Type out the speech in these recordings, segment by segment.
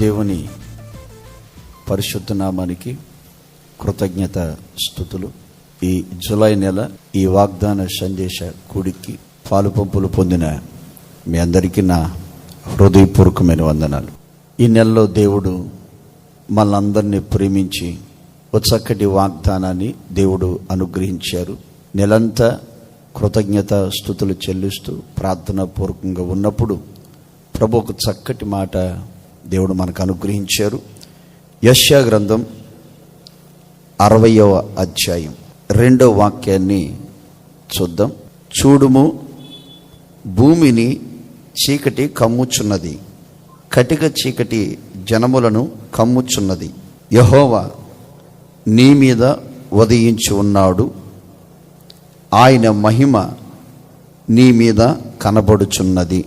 దేవుని పరిశుద్ధ నామానికి కృతజ్ఞత స్తుతులు. ఈ జూలై నెల ఈ వాగ్దాన సందేశ కూడికి పాలు పంపులు పొందిన మీ అందరికీ నా హృదయపూర్వకమైన వందనాలు. ఈ నెలలో దేవుడు మనందరినీ ప్రేమించి ఒక చక్కటి వాగ్దానాన్ని దేవుడు అనుగ్రహించారు. నెలంతా కృతజ్ఞత స్తుతులు చెల్లిస్తూ ప్రార్థనా పూర్వకంగా ఉన్నప్పుడు ప్రభు ఒక చక్కటి మాట దేవుడు మనకు అనుగ్రహించారు. యెషయా గ్రంథం 60వ అధ్యాయం 2వ వాక్యాన్ని చూద్దాం. చూడుము, భూమిని చీకటి కమ్ముచున్నది, కటిక చీకటి జనములను కమ్ముచున్నది. యెహోవా నీ మీద ఉదయించి ఉన్నాడు, ఆయన మహిమ నీ మీద కనబడుచున్నది.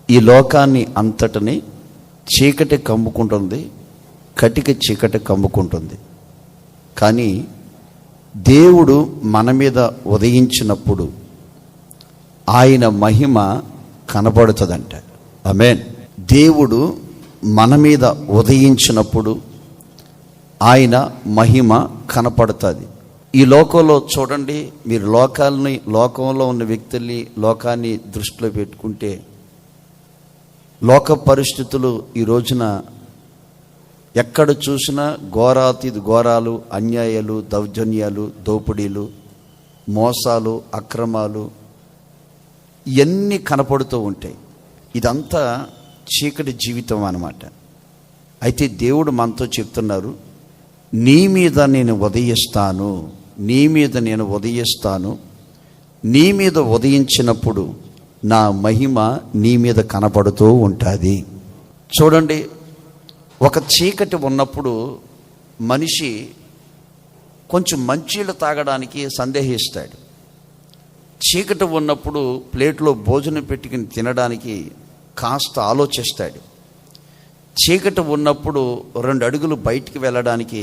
ఈ లోకాన్ని అంతటిని చీకటి కమ్ముకుంటుంది, కటిక చీకటి కమ్ముకుంటుంది. కానీ దేవుడు మన మీద ఉదయించినప్పుడు ఆయన మహిమ కనబడుతుందంట. ఆమేన్. దేవుడు మన మీద ఉదయించినప్పుడు ఆయన మహిమ కనపడుతుంది. ఈ లోకంలో చూడండి, మీరు లోకంలో ఉన్న వ్యక్తుల్ని, లోకాన్ని దృష్టిలో పెట్టుకుంటే లోక పరిస్థితులు ఈ రోజున ఎక్కడ చూసినా ఘోరాలు, అన్యాయాలు, దౌర్జన్యాలు, దోపిడీలు, మోసాలు, అక్రమాలు ఇవన్నీ కనపడుతూ ఉంటాయి. ఇదంతా చీకటి జీవితం అన్నమాట. అయితే దేవుడు మనతో చెప్తున్నారు, నీ మీద నేను ఉదయిస్తాను, నీ మీద నేను ఉదయిస్తాను. నీ మీద ఉదయించినప్పుడు నా మహిమ నీ మీద కనపడుతూ ఉంటుంది. చూడండి, ఒక చీకటి ఉన్నప్పుడు మనిషి కొంచెం మంచీళ్ళు తాగడానికి సందేహిస్తాడు. చీకటి ఉన్నప్పుడు ప్లేట్లో భోజనం పెట్టుకుని తినడానికి కాస్త ఆలోచిస్తాడు. చీకటి ఉన్నప్పుడు 2 అడుగులు బయటికి వెళ్ళడానికి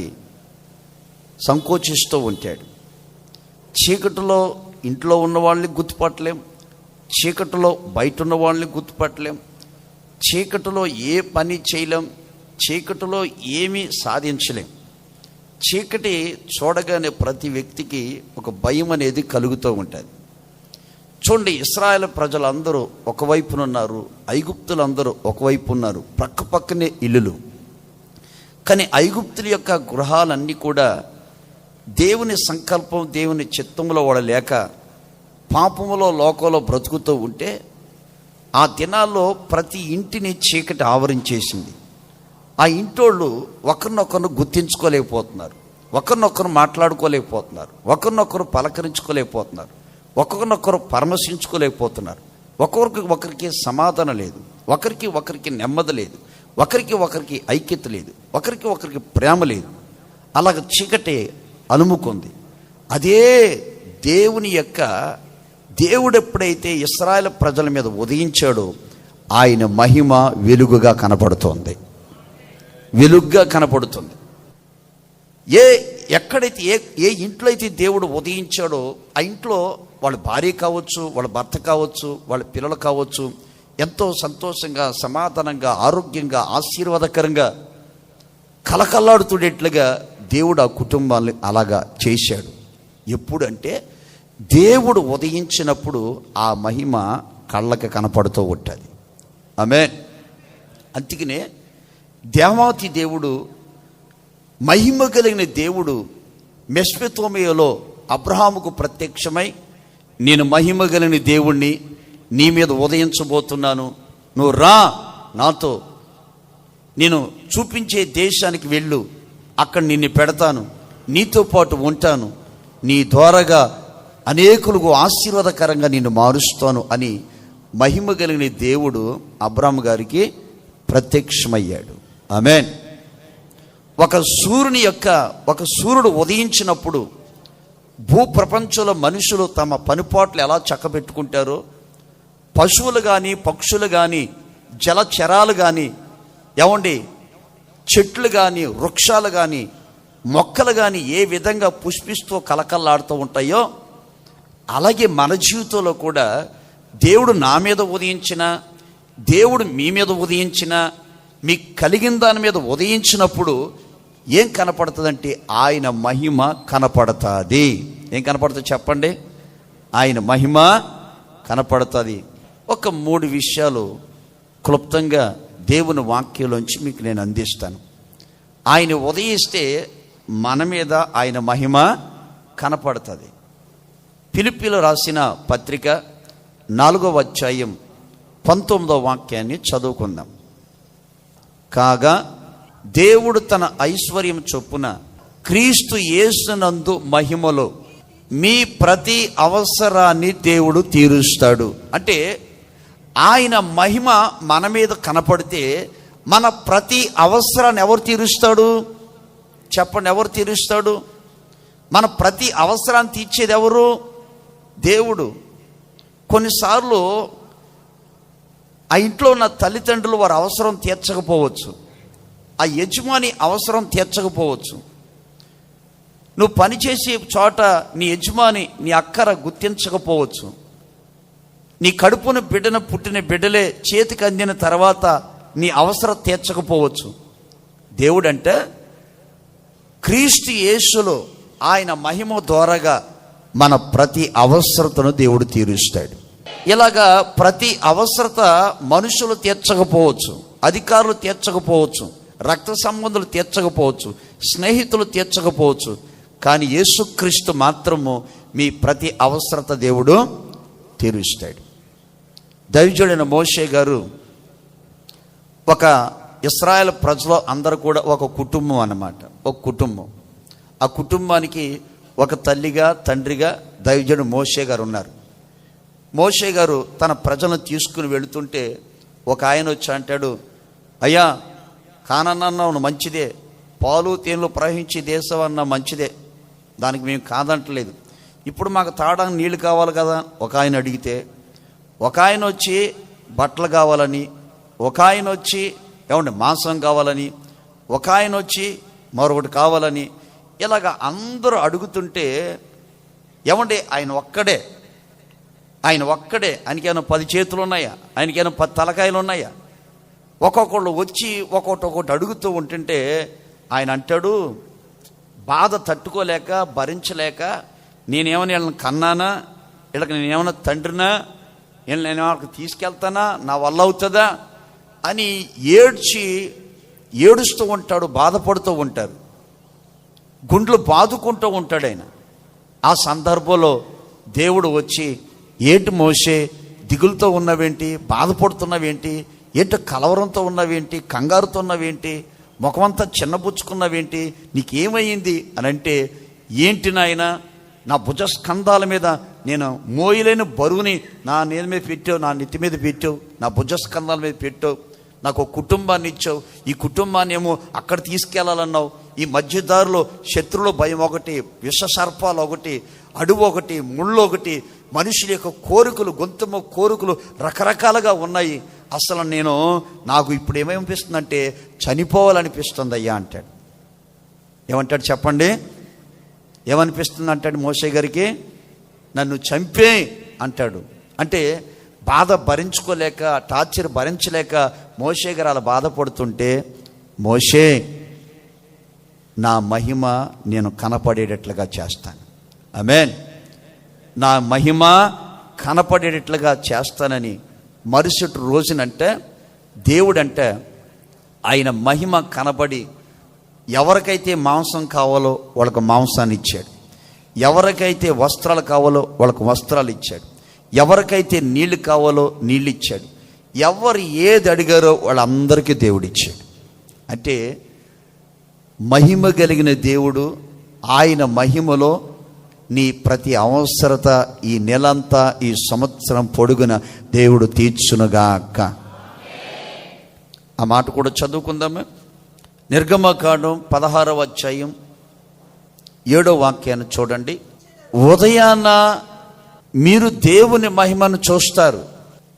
సంకోచిస్తూ ఉంటాడు. చీకటిలో ఇంట్లో ఉన్న వాళ్ళని గుర్తుపట్టలేం, చీకటిలో బయట ఉన్న వాళ్ళని గుర్తుపట్టలేం, చీకటిలో ఏ పని చేయలేం, చీకటిలో ఏమీ సాధించలేం. చీకటి చూడగానే ప్రతి వ్యక్తికి ఒక భయం అనేది కలుగుతూ ఉంటుంది. చూడండి, ఇశ్రాయేలు ప్రజలందరూ ఒకవైపున ఉన్నారు, ఐగుప్తులందరూ ఒకవైపు ఉన్నారు, పక్కనే ఇల్లులు. కానీ ఐగుప్తుల యొక్క గృహాలన్నీ కూడా దేవుని సంకల్పం, దేవుని చిత్తంలో వాడలేక పాపములో లోకంలో బ్రతుకుతూ ఉంటే ఆ దినాల్లో ప్రతి ఇంటిని చీకటి ఆవరించేసింది. ఆ ఇంటోళ్ళు ఒకరినొకరు గుర్తించుకోలేకపోతున్నారు, ఒకరినొకరు మాట్లాడుకోలేకపోతున్నారు, ఒకరినొకరు పలకరించుకోలేకపోతున్నారు, ఒకరినొకరు పరామర్శించుకోలేకపోతున్నారు. ఒకరికి సమాధానం లేదు, ఒకరికి నెమ్మది లేదు, ఒకరికి ఐక్యత లేదు, ఒకరికి ప్రేమ లేదు. అలాగ చీకటి అలుముకుంది. అదే దేవుడు ఎప్పుడైతే ఇశ్రాయేలు ప్రజల మీద ఉదయించాడో ఆయన మహిమ వెలుగుగా కనపడుతోంది, వెలుగుగా కనపడుతుంది. ఎక్కడైతే ఏ ఇంట్లో అయితే దేవుడు ఉదయించాడో ఆ ఇంట్లో వాళ్ళ భార్య కావచ్చు, వాళ్ళ భర్త కావచ్చు, వాళ్ళ పిల్లలు కావచ్చు, ఎంతో సంతోషంగా, సమాధానంగా, ఆరోగ్యంగా, ఆశీర్వాదకరంగా కలకల్లాడుతుండేట్లుగా దేవుడు ఆ కుటుంబాన్ని అలాగా చేశాడు. ఎప్పుడంటే దేవుడు ఉదయించినప్పుడు ఆ మహిమ కళ్ళకి కనపడుతూ ఉంటుంది. ఆమేన్. అందుకనే దేవాతి దేవుడు, మహిమ కలిగిన దేవుడు మెస్పెతోమియాలో అబ్రహాముకు ప్రత్యక్షమై, నేను మహిమ కలిగిన దేవుణ్ణి, నీ మీద ఉదయించబోతున్నాను, నువ్వు రా నాతో, నేను చూపించే దేశానికి వెళ్ళు, అక్కడ నిన్ను పెడతాను, నీతో పాటు ఉంటాను, నీ ద్వారాగా అనేకులకు ఆశీర్వాదకరంగా నిన్ను మారుస్తాను అని మహిమ కలిగిన దేవుడు అబ్రహాము గారికి ప్రత్యక్షమయ్యాడు. ఆమేన్. ఒక సూర్యుడు ఉదయించినప్పుడు భూప్రపంచంలో మనుషులు తమ పనిపాట్లు ఎలా చక్కబెట్టుకుంటారో, పశువులు కానీ, పక్షులు కానీ, జలచరాలు కానీ, చెట్లు కానీ, వృక్షాలు కానీ, మొక్కలు కానీ ఏ విధంగా పుష్పిస్తూ కలకల్లాడుతూ ఉంటాయో, అలాగే మన జీవితంలో కూడా దేవుడు నా మీద ఉదయించిన, దేవుడు మీ మీద ఉదయించిన, మీకు కలిగిన దాని మీద ఉదయించినప్పుడు ఏం కనపడుతుందంటే ఆయన మహిమ కనపడుతుంది. ఏం కనపడుతుంది చెప్పండి? ఆయన మహిమ కనపడుతుంది. ఒక 3 విషయాలు క్లుప్తంగా దేవుని వాక్యంలోంచి మీకు నేను అందిస్తాను. ఆయన ఉదయిస్తే మన మీద ఆయన మహిమ కనపడుతుంది. ఫిలిప్పీయులు రాసిన పత్రిక 4వ అధ్యాయం 19వ వాక్యాన్ని చదువుకుందాం. కాగా దేవుడు తన ఐశ్వర్యం చొప్పున క్రీస్తు యేసునందు మహిమలో మీ ప్రతి అవసరాన్ని దేవుడు తీరుస్తాడు. అంటే ఆయన మహిమ మన మీద కనపడితే మన ప్రతి అవసరాన్ని ఎవరు తీరుస్తాడు చెప్పండి? ఎవరు తీరుస్తాడు? మన ప్రతి అవసరాన్ని తీర్చేది ఎవరు? దేవుడు. కొన్నిసార్లు ఆ ఇంట్లో ఉన్న తల్లిదండ్రులు వారి అవసరం తీర్చకపోవచ్చు, ఆ యజమాని అవసరం తీర్చకపోవచ్చు. నువ్వు పనిచేసే చోట నీ యజమాని నీ అక్కర గుర్తించకపోవచ్చు. నీ కడుపున బిడ్డన పుట్టిన బిడ్డలే చేతికి అందిన తర్వాత నీ అవసరం తీర్చకపోవచ్చు. దేవుడంటే క్రీస్తు యేసులో ఆయన మహిమ ద్వారాగా మన ప్రతి అవసరతను దేవుడు తీరుస్తాడు. ఇలాగా ప్రతి అవసరత మనుషులు తీర్చకపోవచ్చు, అధికారులు తీర్చకపోవచ్చు, రక్త సంబంధులు తీర్చకపోవచ్చు, స్నేహితులు తీర్చకపోవచ్చు. కానీ యేసుక్రీస్తు మాత్రము మీ ప్రతి అవసరత దేవుడు తీరుస్తాడు. దైవజనుడైన మోషే గారు ఒక ఇశ్రాయేల్ ప్రజలు అందరూ కూడా ఒక కుటుంబం అన్నమాట, ఒక కుటుంబం. ఆ కుటుంబానికి ఒక తల్లిగా తండ్రిగా దైవజనుడు మోషే గారు ఉన్నారు. మోషే గారు తన ప్రజలను తీసుకుని వెళుతుంటే ఒక ఆయన వచ్చి అంటాడు, అయ్యా కానన్నా మంచిదే, పాలు తేనెలు ప్రవహించే దేశం అన్న మంచిదే, దానికి మేము కాదంటలేదు. ఇప్పుడు మాకు తాగడానికి నీళ్ళు కావాలి కదా ఒక ఆయన అడిగితే, ఒక ఆయన వచ్చి బట్టలు కావాలని, ఒక ఆయన వచ్చి ఏమండి మాంసం కావాలని, ఒక ఆయన వచ్చి మరొకటి కావాలని, ఇలాగ అందరూ అడుగుతుంటే ఏమండి ఆయన ఒక్కడే, ఆయనకేమైనా 10 చేతులు ఉన్నాయా, ఆయనకేమైనా 10 తలకాయలు ఉన్నాయా? ఒక్కొక్కళ్ళు వచ్చి ఒక్కొక్కటి అడుగుతూ ఉంటుంటే ఆయన అంటాడు, బాధ తట్టుకోలేక భరించలేక నేనేమైనా వీళ్ళని కన్నానా, వీళ్ళకి నేనేమైనా తండ్రినా, వీళ్ళని నేను వాళ్ళకి తీసుకెళ్తానా, నా వల్ల అవుతుందా అని ఏడుస్తూ ఉంటాడు, బాధపడుతూ ఉంటారు, గుండ్లు బాదుకుంటూ ఉంటాడు ఆయన. ఆ సందర్భంలో దేవుడు వచ్చి, ఏంటి మోషే దిగులుతో ఉన్నవేంటి, బాధపడుతున్నవేంటి, ఏంటో కలవరంతో ఉన్నవేంటి, కంగారుతో ఉన్నవేంటి, ముఖమంతా చిన్నబుచ్చుకున్నవేంటి, నీకేమైంది అని అంటే, ఏంటి నాయనా నా భుజస్కంధాల మీద నేను మోయలేని బరువుని నా నేల మీద పెట్టావు, నా నెత్తి మీద పెట్టావు, నా భుజస్కంధాల మీద పెట్టావు, నాకు ఒక కుటుంబాన్ని ఇచ్చావు, ఈ కుటుంబాన్ని ఏమో అక్కడ తీసుకెళ్లాలన్నావు, ఈ మధ్యదారిలో శత్రువుల భయం ఒకటి, విషసర్పాలు ఒకటి, అడుగు ఒకటి, ముళ్ళు ఒకటి, మనుషుల యొక్క కోరికలు, గొంతుమ కోరికలు రకరకాలుగా ఉన్నాయి. అసలు నాకు ఇప్పుడు ఏమనిపిస్తుందంటే చనిపోవాలనిపిస్తుంది అయ్యా అంటాడు. ఏమంటాడు చెప్పండి? ఏమనిపిస్తుంది అంటాడు మోషే గారికి? నన్ను చంపే అంటాడు. అంటే బాధ భరించుకోలేక, టార్చర్ భరించలేక మోషే గారు అలా బాధపడుతుంటే, మోషే నా మహిమ నేను కనపడేటట్లుగా చేస్తాను, ఆమేన్, నా మహిమ కనపడేటట్లుగా చేస్తానని మరుసటి రోజునంటే దేవుడంటే ఆయన మహిమ కనబడి ఎవరికైతే మాంసం కావాలో వాళ్ళకు మాంసాన్ని ఇచ్చాడు, ఎవరికైతే వస్త్రాలు కావాలో వాళ్ళకు వస్త్రాలు ఇచ్చాడు, ఎవరికైతే నీళ్లు కావాలో నీళ్ళు ఇచ్చాడు, ఎవరు ఏది అడిగారో వాళ్ళందరికీ దేవుడు ఇచ్చాడు. అంటే మహిమ కలిగిన దేవుడు, ఆయన మహిమలో నీ ప్రతి అవసరత ఈ నెలంతా ఈ సంవత్సరం పొడుగున దేవుడు తీర్చునుగాక. ఆ మాట కూడా చదువుకుందాము. నిర్గమకాండం 16వ అధ్యాయం 7వ వాక్యాన్ని చూడండి. ఉదయాన మీరు దేవుని మహిమను చూస్తారు.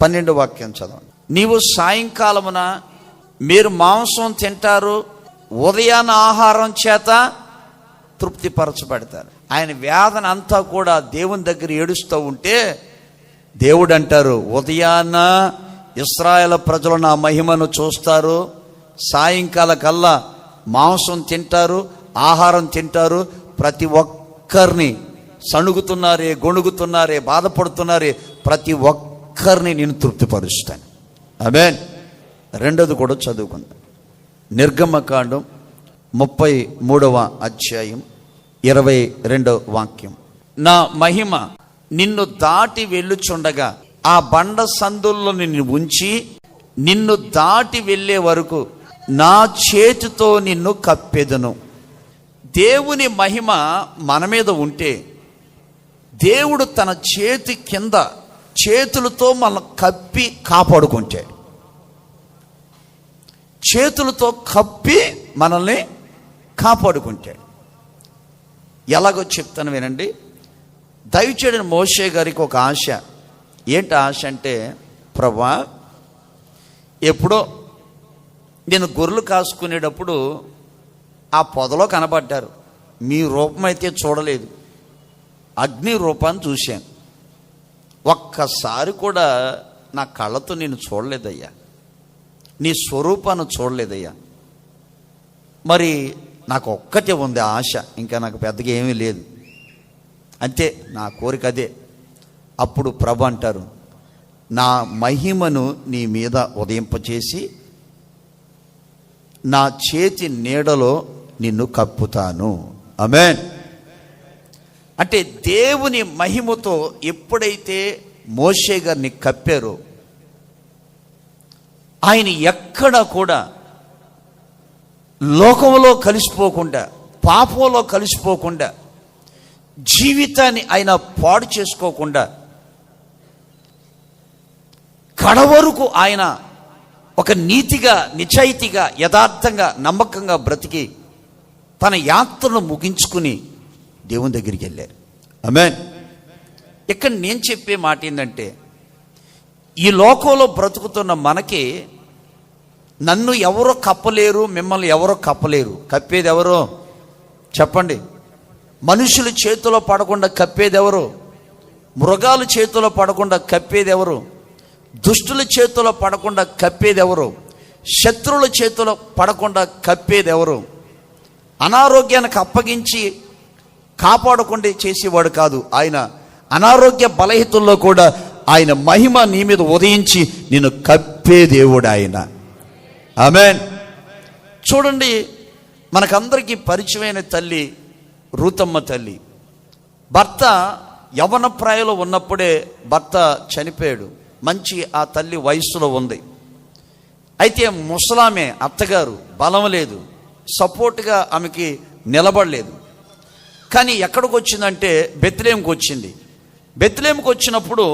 12వ వాక్యం చదవండి. నీవు సాయంకాలమున మీరు మాంసం తింటారు, ఉదయాన ఆహారం చేత తృప్తిపరచబడతారు. ఆయన వేదన అంతా కూడా దేవుని దగ్గర ఏడుస్తూ ఉంటే దేవుడు అంటారు, ఉదయాన ఇశ్రాయేలు ప్రజలు నా మహిమను చూస్తారు, సాయంకాల కల్లా మాంసం తింటారు, ఆహారం తింటారు. ప్రతి ఒక్కరిని సణుగుతున్నారే, గొణుగుతున్నారే, బాధపడుతున్నారే, ప్రతి ఒక్కరిని నేను తృప్తిపరుస్తాను. ఆమేన్. రెండోది కూడా చదువుకుందాం. నిర్గమకాండం 33వ అధ్యాయం 22వ వాక్యం. నా మహిమ నిన్ను దాటి వెళ్ళుచుండగా ఆ బండ సందుల్లో నిన్ను ఉంచి నిన్ను దాటి వెళ్ళే వరకు నా చేతితో నిన్ను కప్పెదను. దేవుని మహిమ మన మీద ఉంటే దేవుడు తన చేతి కింద చేతులతో మనం కప్పి కాపాడుకుంటాడు. చేతులతో కప్పి మనల్ని కాపాడుకుంటాడు. ఎలాగో చెప్తాను వినండి. దయచేసిన మోషే గారికి ఒక ఆశ. ఏంటి ఆశ అంటే, ప్రభువా, ఎప్పుడో నేను గొర్రెలు కాసుకునేటప్పుడు ఆ పొదలో కనబడ్డారు. మీ రూపం అయితే చూడలేదు, అగ్ని రూపాన్ని చూశాను. ఒక్కసారి కూడా నా కళ్ళతో నేను చూడలేదయ్యా, నీ స్వరూపాన్ని చూడలేదయ్యా. మరి నాకు ఒక్కటే ఉంది ఆశ, ఇంకా నాకు పెద్దగా ఏమీ లేదు, అంతే నా కోరిక అదే. అప్పుడు ప్రభు అంటారు, నా మహిమను నీ మీద ఉదయింపచేసి నా చేతి నీడలో నిన్ను కప్పుతాను. ఆమేన్. అంటే దేవుని మహిమతో ఎప్పుడైతే మోషే గారిని కప్పారో ఆయన ఎక్కడ కూడా లోకంలో కలిసిపోకుండా, పాపంలో కలిసిపోకుండా, జీవితాన్ని ఆయన పాడు చేసుకోకుండా కడవరకు ఆయన ఒక నీతిగా, నిజాయితీగా, యథార్థంగా, నమ్మకంగా బ్రతికి తన యాత్రను ముగించుకుని దేవుని దగ్గరికి వెళ్ళారు. ఆమేన్. ఇక్కడ నేను చెప్పే మాట ఏంటంటే, ఈ లోకంలో బ్రతుకుతున్న మనకి నన్ను ఎవరో కప్పలేరు, మిమ్మల్ని ఎవరో కప్పలేరు. కప్పేది ఎవరో చెప్పండి? మనుషుల చేతిలో పడకుండా కప్పేది ఎవరు? మృగాల చేతిలో పడకుండా కప్పేది ఎవరు? దుష్టుల చేతిలో పడకుండా కప్పేది ఎవరు? శత్రువుల చేతిలో పడకుండా కప్పేది ఎవరు? అనారోగ్యానికి అప్పగించి కాపాడకుండా చేసేవాడు కాదు ఆయన. అనారోగ్య బలహీనతల్లో కూడా ఆయన మహిమ నీ మీద ఉదయించి నిన్ను కప్పే దేవుడు ఆయన. ఆమేన్. చూడండి, మనకందరికీ పరిచయమైన తల్లి రూతమ్మ తల్లి. భర్త యవ్వన ప్రాయంలో ఉన్నప్పుడే భర్త చనిపోయాడు. మంచి ఆ తల్లి వయస్సులో ఉంది. అయితే ముసలామే, అత్తగారు బలం లేదు, సపోర్ట్గా ఆమెకి నిలబడలేదు. కానీ ఎక్కడికి వచ్చిందంటే బెత్లెహేముకి వచ్చింది. బెత్లెహేముకి వచ్చినప్పుడు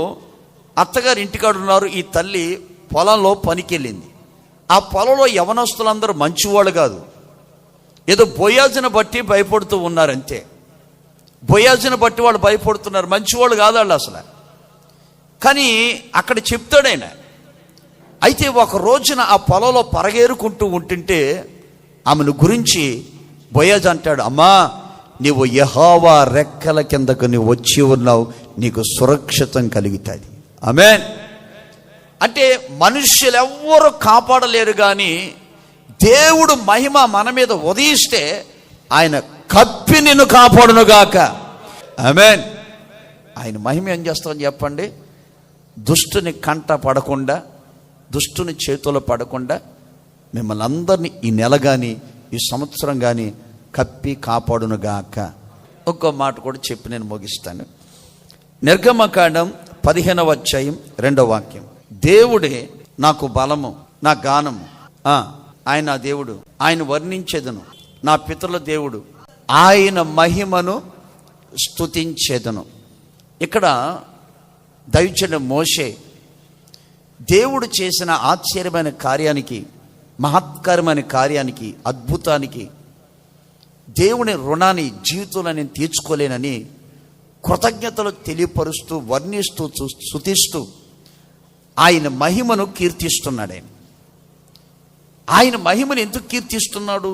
అత్తగారు ఇంటికాడు ఉన్నారు, ఈ తల్లి పొలంలో పనికి వెళ్ళింది. ఆ పొలంలో యవనస్తులందరూ మంచివాళ్ళు కాదు, ఏదో బోయాజును బట్టి భయపడుతూ ఉన్నారు అంతే. బోయాజును బట్టి వాళ్ళు భయపడుతున్నారు, మంచివాళ్ళు కాదు వాళ్ళు అసలు. కానీ అక్కడ చెప్తాడైనా. అయితే ఒక రోజున ఆ పొలంలో పరగేరుకుంటూ ఉంటుంటే ఆమెను గురించి బోయాజు అంటాడు, అమ్మా, నీవు యెహోవా రెక్కల కిందకు నువ్వు వచ్చి ఉన్నావు, నీకు సురక్షితం కలుగుతుంది. ఆమేన్. అంటే మనుష్యులెవ్వరూ కాపాడలేరు, కానీ దేవుడు మహిమ మన మీద ఉదయిస్తే ఆయన కప్పి నిన్ను కాపాడునుగాక. ఆమేన్. ఆయన మహిమ ఏం చేస్తామని చెప్పండి? దుష్టుని కంట పడకుండా, దుష్టుని చేతుల్లో పడకుండా మిమ్మల్ని అందరినీ ఈ నెల కానీ ఈ సంవత్సరం కానీ కప్పి కాపాడునుగాక. ఒక్కో మాట కూడా చెప్పి నేను ముగిస్తాను. నిర్గమకాండం 15వ అధ్యాయం 2వ వాక్యం. దేవుడే నాకు బలము, నా గానము, ఆయన నా దేవుడు, ఆయన వర్ణించేదను, నా పితరుల దేవుడు, ఆయన మహిమను స్తుతించేదను. ఇక్కడ దైవజనుడు మోషే దేవుడు చేసిన ఆశ్చర్యమైన కార్యానికి, మహత్కరమైన కార్యానికి, అద్భుతానికి దేవుని రుణాన్ని జీవితంలో నేను తీర్చుకోలేనని కృతజ్ఞతలు తెలియపరుస్తూ, వర్ణిస్తూ, స్తుతిస్తూ ఆయన మహిమను కీర్తిస్తున్నాడు. ఆయన మహిమను ఎందుకు కీర్తిస్తున్నాడు?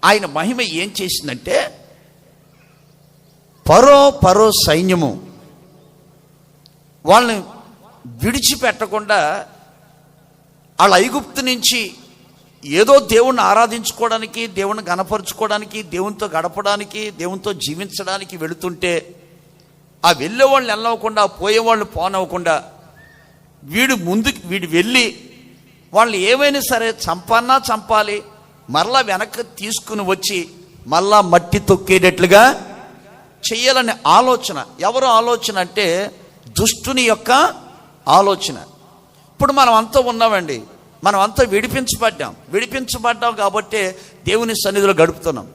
ఆయన మహిమ ఏం చేసిందంటే, పరో సైన్యము వాళ్ళని విడిచిపెట్టకుండా, వాళ్ళ ఐగుప్తు నుంచి ఏదో దేవుణ్ణి ఆరాధించుకోవడానికి, దేవుణ్ణి గణపరుచుకోవడానికి, దేవునితో గడపడానికి, దేవునితో జీవించడానికి వెళుతుంటే ఆ వెళ్ళేవాళ్ళని వెళ్ళవకుండా, పోయేవాళ్ళు పోనవ్వకుండా వీడు వెళ్ళి వాళ్ళు ఏమైనా సరే చంపాలి, మరలా వెనక్కి తీసుకుని వచ్చి మళ్ళా మట్టి తొక్కేటట్లుగా చెయ్యాలనే ఆలోచన. ఎవరు ఆలోచన అంటే దుష్టుని యొక్క ఆలోచన. ఇప్పుడు మనం అంతా ఉన్నామండి, మనం అంతా విడిపించబడ్డాం కాబట్టి దేవుని సన్నిధిలో గడుపుతున్నాం.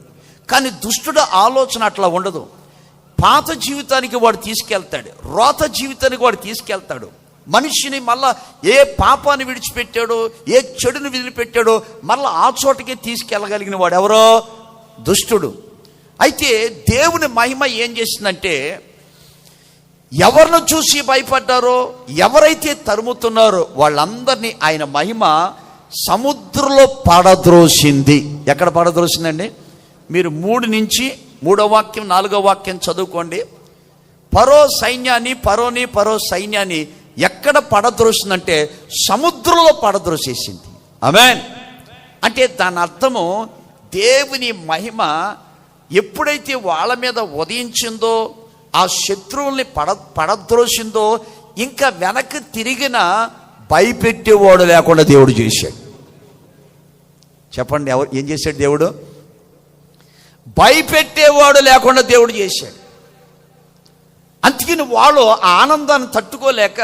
కానీ దుష్టుడు ఆలోచన అట్లా ఉండదు. పాత జీవితానికి వాడు తీసుకెళ్తాడు, రోత జీవితానికి వాడు తీసుకెళ్తాడు. మనిషిని మళ్ళా ఏ పాపాన్ని విడిచిపెట్టాడో, ఏ చెడుని వదిలిపెట్టాడో మళ్ళీ ఆ చోటకే తీసుకెళ్ళగలిగిన వాడు ఎవరో దుష్టుడు. అయితే దేవుని మహిమ ఏం చేసిందంటే, ఎవరిని చూసి భయపడ్డారో, ఎవరైతే తరుముతున్నారో వాళ్ళందరినీ ఆయన మహిమ సముద్రంలో పడద్రోసింది. ఎక్కడ పడద్రోసిందండి? మీరు 3 నుంచి 3వ వాక్యం 4వ వాక్యం చదువుకోండి. ఫరో సైన్యాన్ని ఎక్కడ పడద్రోసిందంటే సముద్రంలో పడద్రోసేసింది. ఆమేన్. అంటే దాని అర్థము, దేవుని మహిమ ఎప్పుడైతే వాళ్ళ మీద ఉదయించిందో, ఆ శత్రువుల్ని పడద్రోసిందో, ఇంకా వెనక్కి తిరిగిన భయపెట్టేవాడు లేకుండా దేవుడు చేశాడు. చెప్పండి, ఏం చేశాడు దేవుడు? భయపెట్టేవాడు లేకుండా దేవుడు చేశాడు. అందుకని వాళ్ళు ఆ ఆనందాన్ని తట్టుకోలేక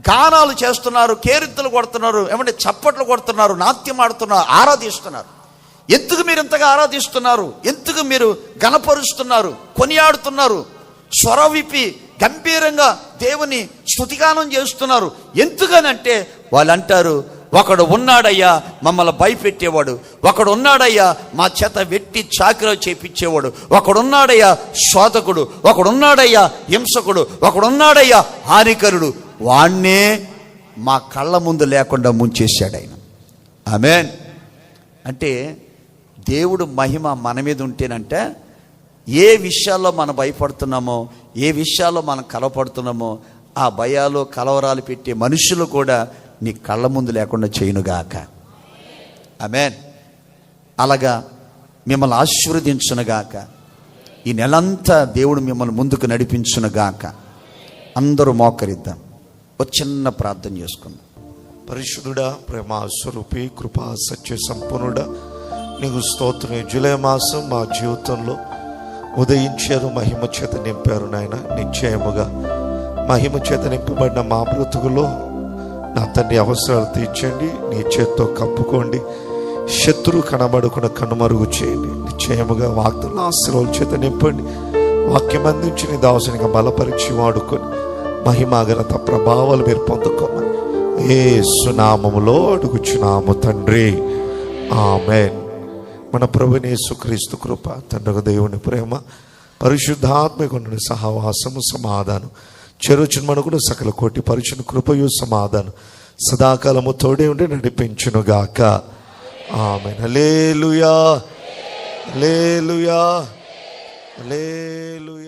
గానాలు చేస్తున్నారు, కేరింతలు కొడుతున్నారు, ఏమంటే చప్పట్లు కొడుతున్నారు, నాట్యం ఆడుతున్నారు, ఆరాధిస్తున్నారు. ఎందుకు మీరు ఇంతగా ఆరాధిస్తున్నారు? ఎందుకు మీరు గణపరుస్తున్నారు, కొనియాడుతున్నారు, స్వర విప్పి గంభీరంగా దేవుని స్తుతిగానం చేస్తున్నారు? ఎందుకనంటే వాళ్ళు అంటారు, ఒకడు ఉన్నాడయ్యా మమ్మల్ని భయపెట్టేవాడు, ఒకడు ఉన్నాడయ్యా మా చేత వెట్టి చాకిరీ చేపించేవాడు, ఒకడున్నాడయ్యా శోధకుడు, ఒకడున్నాడయ్యా హింసకుడు, ఒకడున్నాడయ్యా హానికరుడు, వాణ్ణే మా కళ్ళ ముందు లేకుండా ముంచేశాడు ఆయన. ఆమేన్. అంటే దేవుడు మహిమ మన మీద ఉంటేనంటే, ఏ విషయాల్లో మనం భయపడుతున్నామో, ఏ విషయాల్లో మనం కలవపడుతున్నామో, ఆ భయాలు కలవరాలు పెట్టే మనుషులు కూడా నీ కళ్ళ ముందు లేకుండా చేయునుగాక. ఆమేన్. అలాగా మిమ్మల్ని ఆశీర్వదించునుగాక. ఈ నెలంతా దేవుడు మిమ్మల్ని ముందుకు నడిపించునుగాక. అందరూ మోకరిద్దాం, ఒక చిన్న ప్రార్థన చేసుకుందాం. పరిశుద్ధుడా, ప్రేమ స్వరూపి, కృపా సత్య సంపన్నుడా, నీకు స్తోత్రం. జూలై మాసం మా జీవితంలో ఉదయించారు, మహిమ చేత నింపారు నాయన. నిశ్చయముగా మహిమ చేత నింపబడిన మా బ్రతుకులో నా తండ్రి అవసరాలు తీర్చండి, నీ చేత్తో కప్పుకోండి, శత్రువు కనబడకుండా కనుమరుగు చేయండి. నిశ్చయముగా వాగ్దాన ఆశీర్వాదాల చేత నింపండి. వాక్యం అందించి నీ దాసునిగా బలపరిచి వాడుకొని మహిమాగనత ప్రభావాలు మీరు పొందుకోమని యేసు నామములో అడుగుచున్నాము తండ్రి. ఆమేన్. మన ప్రభువైన యేసుక్రీస్తు కృప, తండ్రి దేవుని ప్రేమ, పరిశుద్ధాత్మకుని సహవాసము, సమాధానం చెరుచును మనకు సకల కోటి పరిచిన కృపయు సమాధానం సదాకాలము తోడే ఉండి నడిపించునుగాక. ఆమేన్. హల్లెలూయా, హల్లెలూయా, హల్లెలూయా.